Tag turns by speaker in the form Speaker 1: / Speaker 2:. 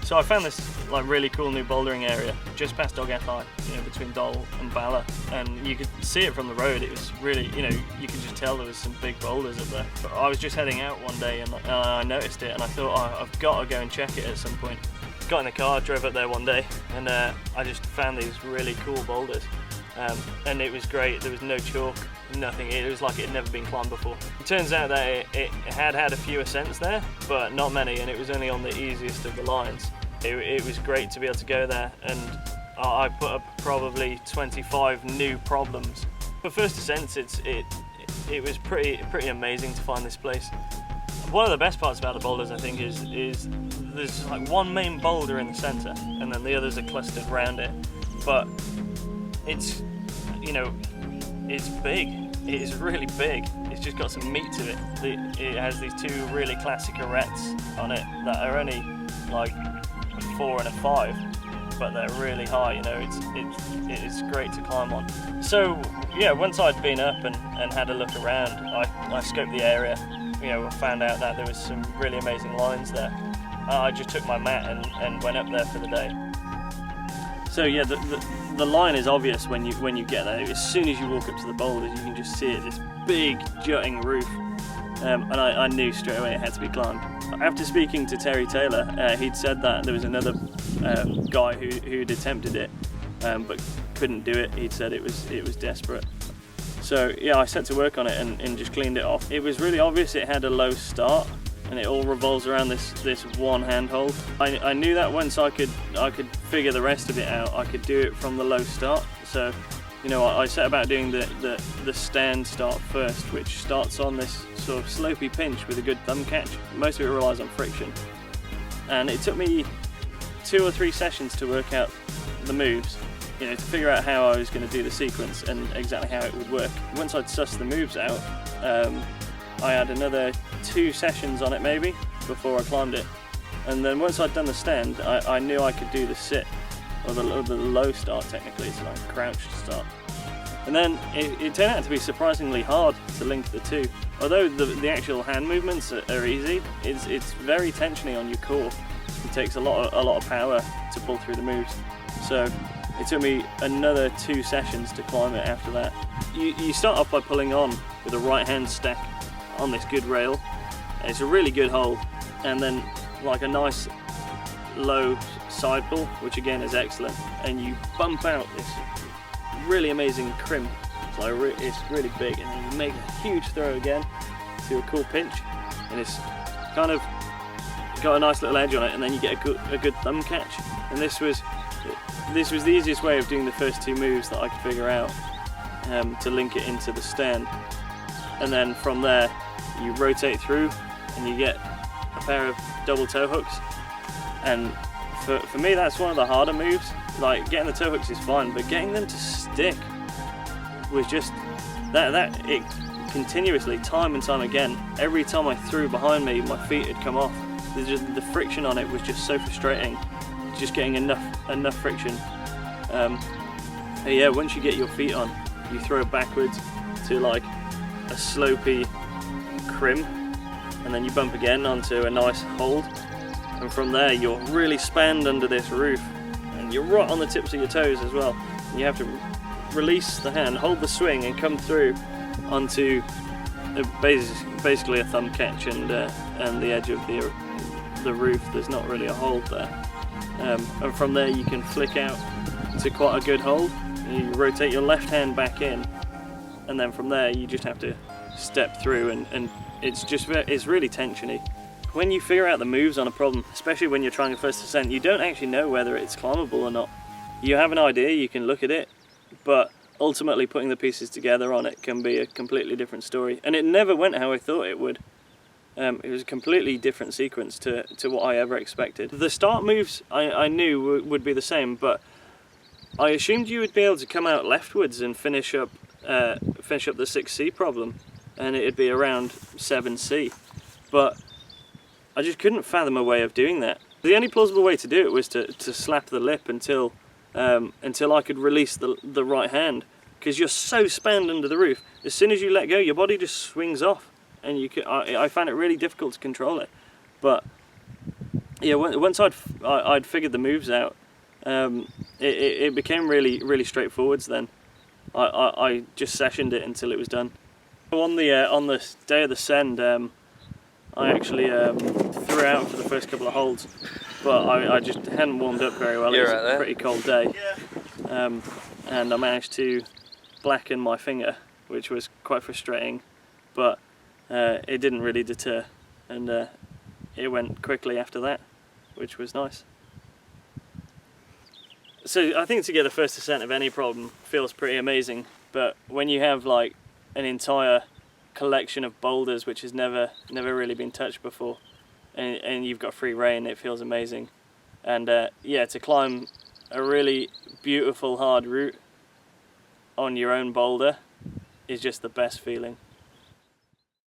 Speaker 1: So I found this like really cool new bouldering area just past Dog High, between Dole and Bala, and you could see it from the road. It was really, you could just tell there was some big boulders up there. But I was just heading out one day and I noticed it, and I thought, oh, I've got to go and check it at some point. Got in the car, drove up there one day, and I just found these really cool boulders. And it was great. There was no chalk, nothing. It was like it had never been climbed before. It turns out that it had a few ascents there, but not many, and it was only on the easiest of the lines. It was great to be able to go there, and I put up probably 25 new problems. For first ascents, it was pretty amazing to find this place. One of the best parts about the boulders, I think, is there's like one main boulder in the centre, and then the others are clustered around it. But it's it's big. It is really big. It's just got some meat to it. It has these two really classic arêtes on it that are only like a 4 and a 5, but they're really high. It's great to climb on. So yeah, once I'd been up and had a look around, I scoped the area. Found out that there was some really amazing lines there. I just took my mat and went up there for the day. So yeah, the line is obvious when you get there. As soon as you walk up to the boulders, you can just see it, this big jutting roof. And I knew straight away it had to be climbed. After speaking to Terry Taylor, he'd said that there was another guy who'd attempted it, but couldn't do it. He'd said it was desperate. So yeah, I set to work on it and just cleaned it off. It was really obvious it had a low start, and it all revolves around this one handhold. I knew that once I could figure the rest of it out, I could do it from the low start. So I set about doing the stand start first, which starts on this sort of slopey pinch with a good thumb catch. Most of it relies on friction, and it took me 2 or 3 sessions to work out the moves, to figure out how I was going to do the sequence and exactly how it would work. Once I'd sussed the moves out, I had another 2 sessions on it maybe before I climbed it, and then once I'd done the stand, I knew I could do the sit, or the low start technically, so like crouch start. And then it turned out to be surprisingly hard to link the two. Although the actual hand movements are easy, it's very tensiony on your core. It takes a lot of power to pull through the moves. So it took me another 2 sessions to climb it after that. You start off by pulling on with a right hand stack on this good rail. It's a really good hold, and then like a nice low side pull, which again is excellent, and you bump out this really amazing crimp. It's really big, and then you make a huge throw again to a cool pinch, and it's kind of got a nice little edge on it, and then you get a good thumb catch. And this was the easiest way of doing the first 2 moves that I could figure out, to link it into the stand. And then from there you rotate through and you get a pair of double toe hooks, and for me that's one of the harder moves. Like, getting the toe hooks is fine, but getting them to stick was just that it continuously, time and time again. Every time I threw behind me, my feet had come off. The friction on it was just so frustrating, just getting enough friction. Yeah, once you get your feet on, you throw it backwards to like a slopey crimp, and then you bump again onto a nice hold, and from there you're really spanned under this roof, and you're right on the tips of your toes as well. And you have to release the hand, hold the swing, and come through onto basically a thumb catch and the edge of the roof. There's not really a hold there, and from there you can flick out to quite a good hold. You rotate your left hand back in, and then from there you just have to step through, and it's really tensiony. When you figure out the moves on a problem, especially when you're trying a first ascent, you don't actually know whether it's climbable or not. You have an idea, you can look at it, but ultimately putting the pieces together on it can be a completely different story. And it never went how I thought it would. It was a completely different sequence to what I ever expected. The start moves I knew would be the same, but I assumed you would be able to come out leftwards and finish up the 6C problem, and it'd be around 7C. But I just couldn't fathom a way of doing that. The only plausible way to do it was to slap the lip until I could release the right hand, because you're so spanned under the roof. As soon as you let go, your body just swings off, and I found it really difficult to control it. But yeah, once I'd figured the moves out, it became really straightforward. Then I just sessioned it until it was done. On the day of the send, I actually threw out for the first couple of holes, but I just hadn't warmed up very well. It was a pretty cold day, and I managed to blacken my finger, which was quite frustrating, but it didn't really deter, and it went quickly after that, which was nice. So I think to get the first ascent of any problem feels pretty amazing, but when you have like an entire collection of boulders which has never really been touched before, and you've got free rein, it feels amazing. And yeah, to climb a really beautiful hard route on your own boulder is just the best feeling.